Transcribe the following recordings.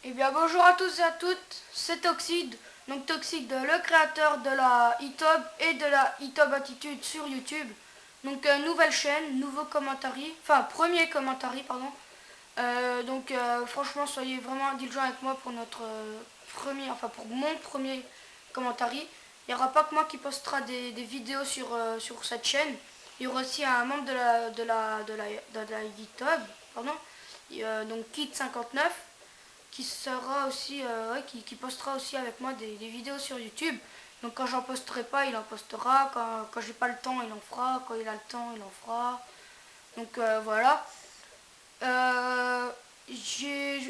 Eh bien bonjour à tous et à toutes, c'est Toxide, donc Toxide, le créateur de la e-top et de la e-top attitude sur YouTube. Donc nouvelle chaîne, nouveau commentary, enfin premier commentary pardon. Franchement soyez vraiment indulgents avec moi pour notre pour mon premier commentary. Il n'y aura pas que moi qui postera des vidéos sur cette chaîne. Il y aura aussi un membre de la e-top, pardon, donc Kid59 qui sera aussi qui postera aussi avec moi des vidéos sur YouTube. Donc quand j'en posterai pas, il en postera. Quand j'ai pas le temps, il en fera. Quand il a le temps, il en fera. Donc voilà. Euh,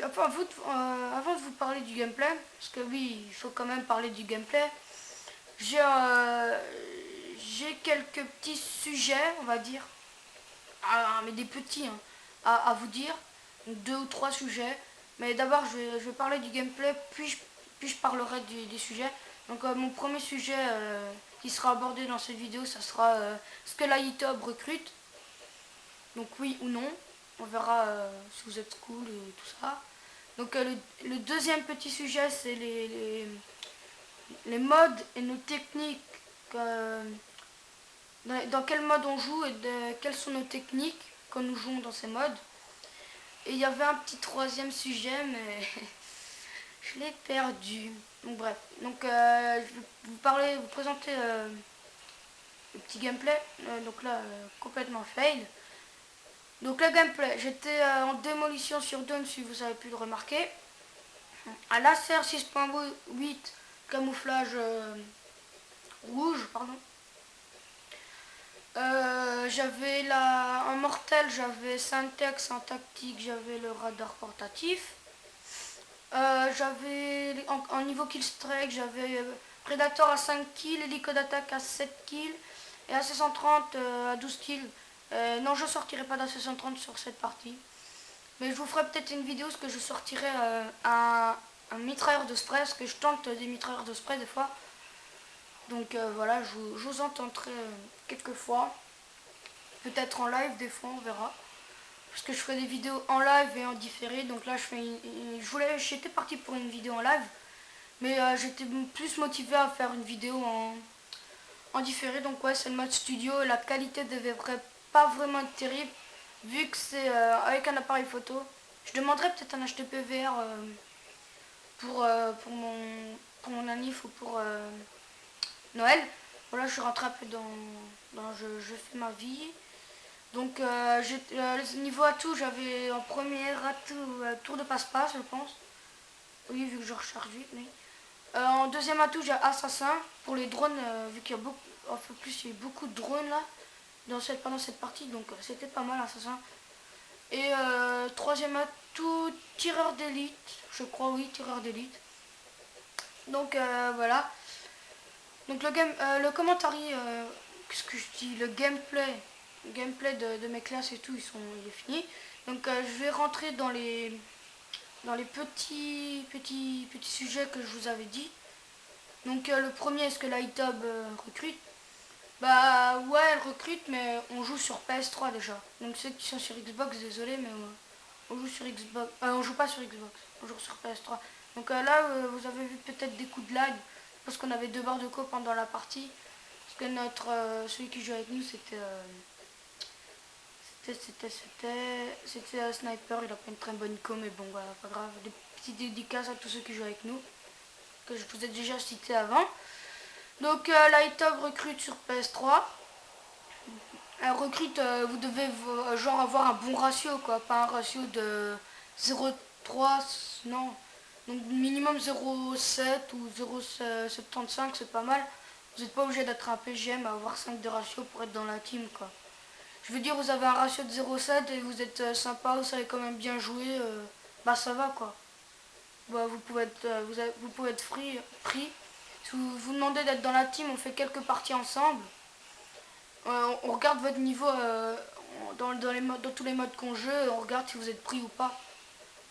avant de vous parler du gameplay, parce que oui, il faut quand même parler du gameplay, j'ai quelques petits sujets, on va dire, mais des petits, hein, à vous dire. Donc, deux ou trois sujets. Mais d'abord, je vais parler du gameplay, puis je parlerai des sujets. Donc, mon premier sujet qui sera abordé dans cette vidéo, ça sera ce que la YouTube recrute. Donc, oui ou non. On verra si vous êtes cool et tout ça. Donc, le deuxième petit sujet, c'est les modes et nos techniques. Dans quel mode on joue et quelles sont nos techniques quand nous jouons dans ces modes. Et il y avait un petit troisième sujet, mais je l'ai perdu. Donc bref, je vais vous présenter le petit gameplay. Donc là, complètement fail. Donc le gameplay, j'étais en démolition sur Dome, si vous avez pu le remarquer. Un laser 6.8, camouflage rouge, pardon. En mortel, j'avais Syntex, en tactique, j'avais le radar portatif. En niveau killstrike, j'avais Predator à 5 kills, Hélico d'attaque à 7 kills et AC-130 à 12 kills. Non, je sortirai pas d'AC-130 sur cette partie. Mais je vous ferai peut-être une vidéo parce que je sortirai un mitrailleur de spray, parce que je tente des mitrailleurs de spray des fois. Donc voilà, je vous entendrai quelques fois. Peut-être en live, des fois, on verra. Parce que je ferai des vidéos en live et en différé. Donc là, j'étais parti pour une vidéo en live. Mais j'étais plus motivé à faire une vidéo en différé. Donc ouais, c'est le mode studio. La qualité devrait pas vraiment être terrible. Vu que c'est avec un appareil photo. Je demanderais peut-être un HTP VR pour mon anniv ou pour Noël. Voilà, je suis rentré un peu je fais ma vie. Donc niveau atout, j'avais en premier atout tour de passe-passe, je pense. Oui, vu que je recharge vite, oui. En deuxième atout, j'ai assassin pour les drones, vu qu'il y a beaucoup, enfin plus il y a eu beaucoup de drones là pendant cette partie, donc c'était pas mal assassin. Et troisième atout, tireur d'élite, je crois, oui, tireur d'élite. Donc voilà. Donc le commentary, qu'est-ce que je dis, le gameplay de mes classes et tout, il est fini. Donc je vais rentrer dans les petits sujets que je vous avais dit. Donc le premier, est-ce que la ITOB recrute? Bah ouais, elle recrute, mais on joue sur PS3 déjà. Donc ceux qui sont sur Xbox, désolé, mais on joue sur Xbox. On joue pas sur Xbox, on joue sur PS3. Donc là, vous avez vu peut-être des coups de lag, parce qu'on avait deux barres de co pendant la partie. Parce que celui qui jouait avec nous, c'était un sniper, il a pas une très bonne co, mais bon, voilà, pas grave. Des petites dédicaces à tous ceux qui jouent avec nous, que je vous ai déjà cité avant. Donc Lightob recrute sur PS3. Elle recrute, vous devez genre avoir un bon ratio, quoi, pas un ratio de 0,3, non. Donc minimum 0,7 ou 0,75, c'est pas mal. Vous n'êtes pas obligé d'être un PGM à avoir 5 de ratio pour être dans la team, quoi. Je veux dire, vous avez un ratio de 0,7 et vous êtes sympa, vous savez quand même bien jouer, bah ça va, quoi. Bah, vous pouvez être pris. Si vous demandez d'être dans la team, on fait quelques parties ensemble. On regarde votre niveau dans tous les modes qu'on joue, on regarde si vous êtes pris ou pas.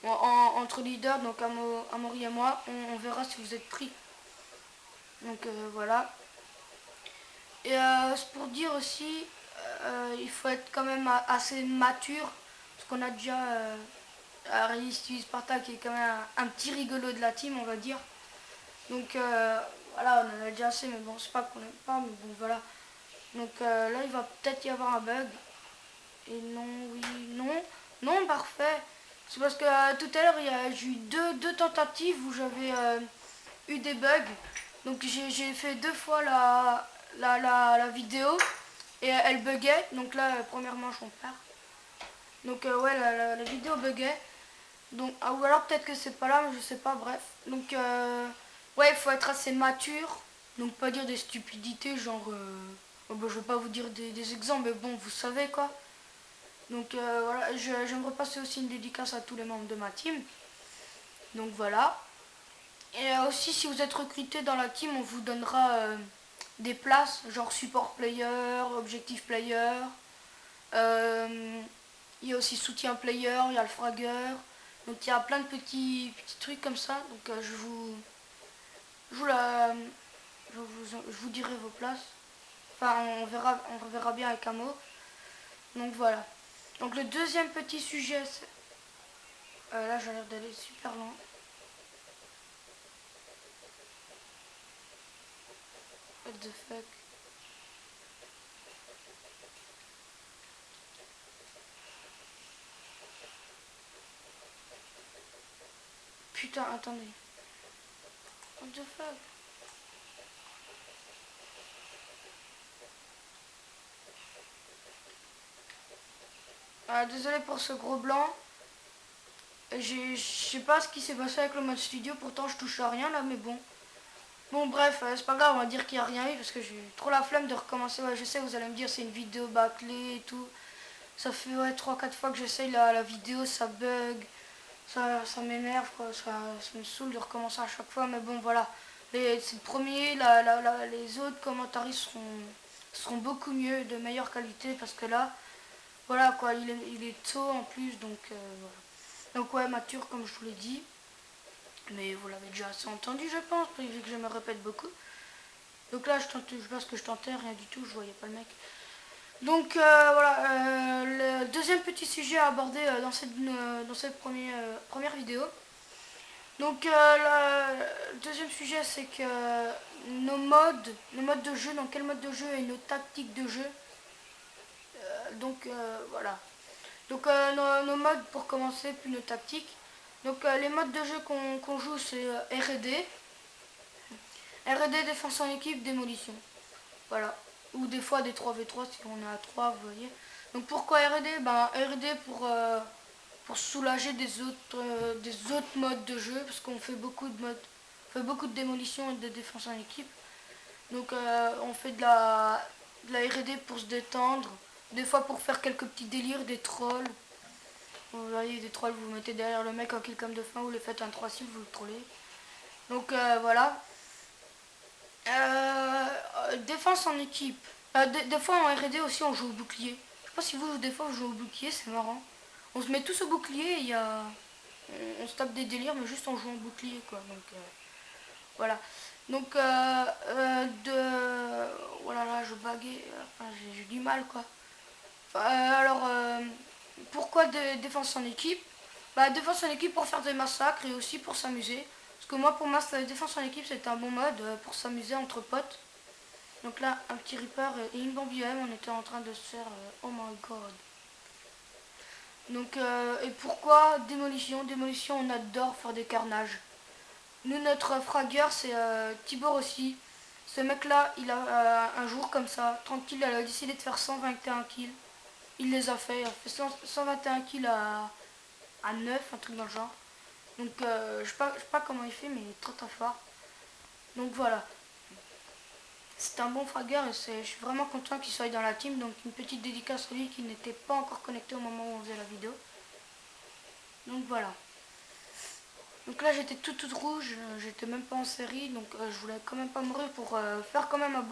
Entre leaders, donc Amaury et moi, on verra si vous êtes pris. Donc voilà. Et c'est pour dire aussi, il faut être quand même assez mature, parce qu'on a déjà Rally Steve Sparta qui est quand même un petit rigolo de la team, on va dire. Donc voilà, on en a déjà assez, mais bon, c'est pas qu'on aime pas, mais bon, voilà. Donc là, il va peut-être y avoir un bug. Et non, oui, non, non, parfait. C'est parce que tout à l'heure, j'ai eu deux tentatives où j'avais eu des bugs. Donc j'ai fait 2 fois la vidéo et elle buguait. Donc là, première manche, on perd. Donc ouais, la vidéo buguait. Donc, ou alors peut-être que c'est pas là, mais je sais pas, bref. Donc ouais, il faut être assez mature. Donc pas dire des stupidités, genre... oh, bah, je vais pas vous dire des exemples, mais bon, vous savez quoi. Donc voilà, j'aimerais passer aussi une dédicace à tous les membres de ma team. Donc voilà. Et aussi, si vous êtes recruté dans la team, on vous donnera des places, genre support player, objectif player. Il y a aussi soutien player, il y a le fragger. Donc il y a plein de petits trucs comme ça. Donc je vous, la, je vous dirai vos places. Enfin, on verra bien avec un mot. Donc voilà. Donc le deuxième petit sujet, là j'ai l'air d'aller super loin. What the fuck. Putain, attendez. What the fuck. Désolé pour ce gros blanc. Je sais pas ce qui s'est passé avec le mode studio, pourtant je touche à rien là, mais bon. Bon bref, c'est pas grave, on va dire qu'il n'y a rien eu parce que j'ai trop la flemme de recommencer. Ouais, je sais, vous allez me dire c'est une vidéo bâclée et tout. Ça fait ouais, 3-4 fois que j'essaye la vidéo, ça bug, ça m'énerve quoi, ça me saoule de recommencer à chaque fois, mais bon voilà. C'est le premier, les autres commentaires seront beaucoup mieux, de meilleure qualité parce que là, voilà quoi, il est tôt en plus, donc voilà. Donc ouais, mature comme je vous l'ai dit, mais vous l'avez déjà assez entendu je pense, vu que je me répète beaucoup. Donc là, je sais pas ce que je tentais, rien du tout, je voyais pas le mec. Donc voilà, le deuxième petit sujet à aborder dans cette première vidéo. Donc le deuxième sujet, c'est que nos modes de jeu, dans quel mode de jeu et nos tactiques de jeu. Donc voilà. Donc nos modes pour commencer, puis nos tactiques. Donc les modes de jeu qu'on joue, c'est R&D. R&D, défense en équipe, démolition. Voilà. Ou des fois des 3v3 si on est à 3, vous voyez. Donc pourquoi R&D? Ben R&D pour soulager des autres modes de jeu, parce qu'on fait beaucoup de modes, on fait beaucoup de démolition et de défense en équipe. Donc on fait de la R&D pour se détendre, des fois pour faire quelques petits délires, des trolls. Vous voyez, des trolls, vous mettez derrière le mec en kill comme de fin, vous les faites un 3 cibles, vous le trollez. Donc voilà. Défense en équipe. Des fois en R&D aussi on joue au bouclier. Je sais pas si vous des fois vous jouez au bouclier, c'est marrant. On se met tous au bouclier, on se tape des délires mais juste en jouant au bouclier quoi. Donc voilà. Donc voilà là je baguais, enfin, j'ai du mal quoi. Alors pourquoi défense en équipe? Bah défense en équipe pour faire des massacres et aussi pour s'amuser. Parce que moi pour moi défense en équipe c'est un bon mode pour s'amuser entre potes. Donc là, un petit Reaper et une Bambi M, on était en train de se faire... oh my god. Donc, et pourquoi démolition? Démolition, on adore faire des carnages. Nous, notre fragger, c'est Tibor aussi. Ce mec-là, il a un jour comme ça, tranquille, il a décidé de faire 121 kills. Il les a fait, il a fait 121 kills à 9, un truc dans le genre. Donc, je sais pas comment il fait, mais il est très très fort. Donc voilà. C'est un bon fragger et je suis vraiment content qu'il soit dans la team. Donc une petite dédicace à lui qui n'était pas encore connecté au moment où on faisait la vidéo. Donc voilà. Donc là j'étais toute rouge, j'étais même pas en série. Donc je voulais quand même pas mourir pour faire quand même un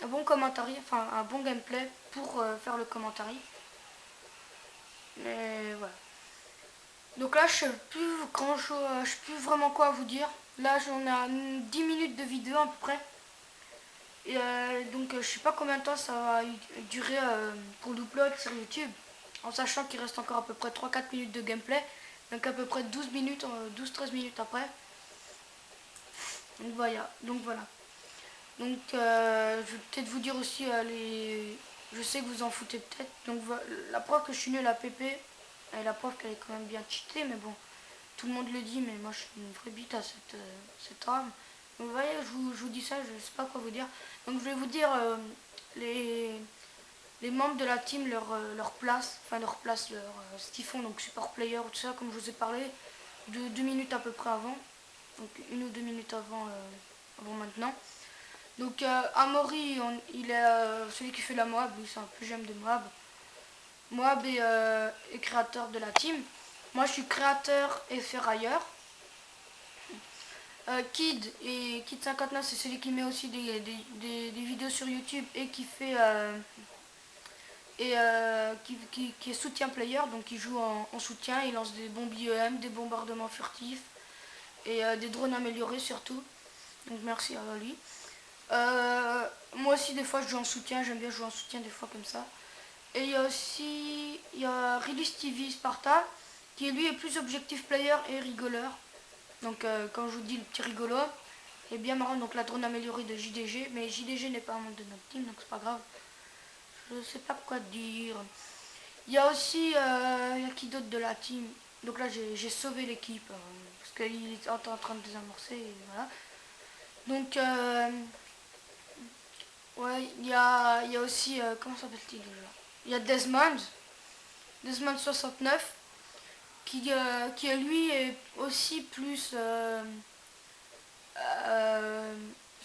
bon commentaire, enfin un bon gameplay pour faire le commentaire. Mais voilà. Donc là je sais plus je sais plus vraiment quoi vous dire. Là j'en ai à 10 minutes de vidéo à peu près. Et donc je sais pas combien de temps ça va durer pour l'upload sur YouTube. en sachant qu'il reste encore à peu près 3-4 minutes de gameplay. Donc à peu près 12 minutes, 12-13 minutes après. Donc voilà. Donc je vais peut-être vous dire aussi les... Je sais que vous en foutez peut-être. Donc voilà, la preuve que je suis nul à PP. Et la preuve qu'elle est quand même bien cheatée. Mais bon, tout le monde le dit. Mais moi je suis une vraie bite à cette arme. Donc vous voyez, je vous dis ça, je sais pas quoi vous dire. Donc je vais vous dire les membres de la team, leur place, ce qu'ils font, donc support player, tout ça, comme je vous ai parlé, 2 minutes à peu près avant, donc 1 ou 2 minutes avant maintenant. Donc Amaury, il est celui qui fait la Moab, lui c'est un peu j'aime de Moab. Moab est créateur de la team. Moi je suis créateur et ferrailleur. Kid 59 c'est celui qui met aussi des vidéos sur YouTube et qui fait qui est soutien player, donc il joue en soutien, il lance des bombes IEM, des bombardements furtifs et des drones améliorés surtout. Donc merci à lui. Moi aussi des fois je joue en soutien, j'aime bien jouer en soutien des fois comme ça. Et il y a aussi Release TV Sparta qui lui est plus objectif player et rigoleur. Donc quand je vous dis le petit rigolo, il est bien marrant, donc la drone améliorée de JDG, mais JDG n'est pas un membre de notre team donc c'est pas grave. Je sais pas quoi dire. Il y a aussi il y a qui d'autre de la team. Donc là j'ai sauvé l'équipe parce qu'il est en train de désamorcer et voilà. Donc ouais il y a aussi comment s'appelle-t-il déjà. Il y a Desmond 69 qui lui est aussi plus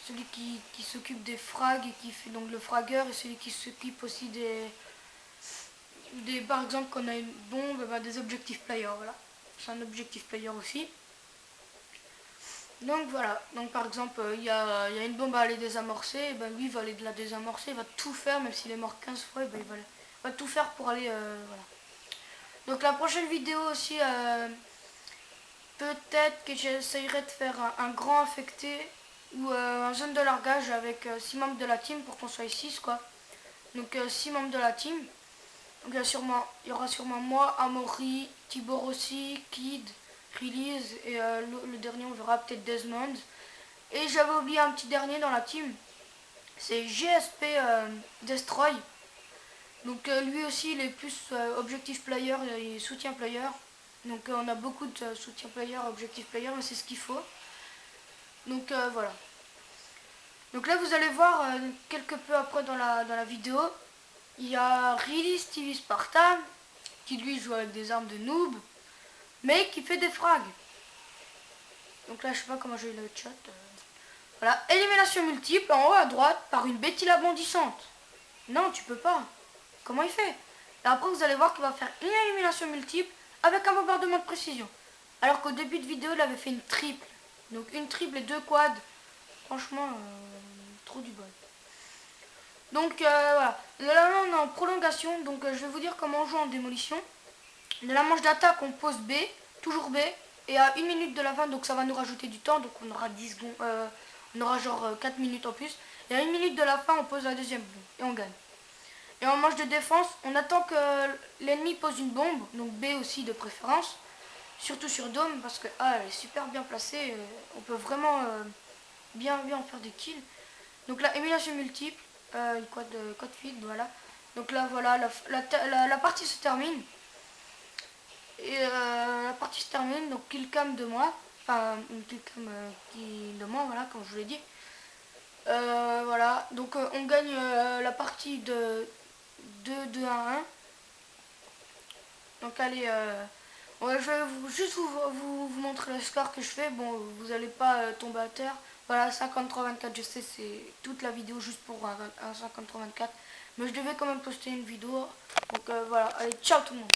celui qui s'occupe des frags et qui fait donc le fragueur, et celui qui s'occupe aussi par exemple quand on a une bombe, des objectifs player, voilà. C'est un objectif player aussi. Donc voilà, donc par exemple il y a une bombe à aller désamorcer, et lui il va aller de la désamorcer, il va tout faire, même s'il est mort 15 fois, il va tout faire pour aller, voilà. Donc la prochaine vidéo aussi, peut-être que j'essayerai de faire un grand infecté ou un zone de largage avec 6 membres de la team pour qu'on soit 6 quoi. Donc 6 membres de la team. Donc il y aura sûrement moi, Amaury, Tibor aussi, Kid, Release et le dernier on verra peut-être Desmond. Et j'avais oublié un petit dernier dans la team. C'est GSP Destroy. Donc lui aussi il est plus objectif player et soutien player. Donc on a beaucoup de soutien player, objectif player, mais c'est ce qu'il faut. Donc voilà. Donc là vous allez voir quelque peu après dans la vidéo, il y a Release TV Spartan qui lui joue avec des armes de noob, mais qui fait des frags. Donc là je sais pas comment j'ai le chat. Voilà, élimination multiple en haut à droite par une Betty bondissante. Non tu peux pas. Comment il fait? Et après vous allez voir qu'il va faire une élimination multiple avec un bombardement de précision. Alors qu'au début de vidéo il avait fait une triple. Donc une triple et 2 quads. Franchement, trop du bol. Donc voilà. Là on est en prolongation. Donc je vais vous dire comment on joue en démolition. De la manche d'attaque on pose B, toujours B. Et à 1 minute de la fin, donc ça va nous rajouter du temps. Donc on aura 10 secondes. On aura genre 4 minutes en plus. Et à 1 minute de la fin on pose la deuxième bombe. Et on gagne. Et en manche de défense, on attend que l'ennemi pose une bombe, donc B aussi de préférence, surtout sur Dome, parce que elle est super bien placée, on peut vraiment bien en faire des kills. Donc là, élimination multiple, code feed, voilà. Donc là, voilà, la partie se termine. Et la partie se termine, donc killcam de moi, enfin une killcam de moi, voilà, comme je vous l'ai dit. Voilà, donc on gagne la partie de 2 à 1. Donc allez, ouais, je vais juste vous montrer le score que je fais. Bon, vous n'allez pas tomber à terre. Voilà, 53-24, je sais, c'est toute la vidéo juste pour un 53-24. Mais je devais quand même poster une vidéo. Donc voilà, allez, ciao tout le monde.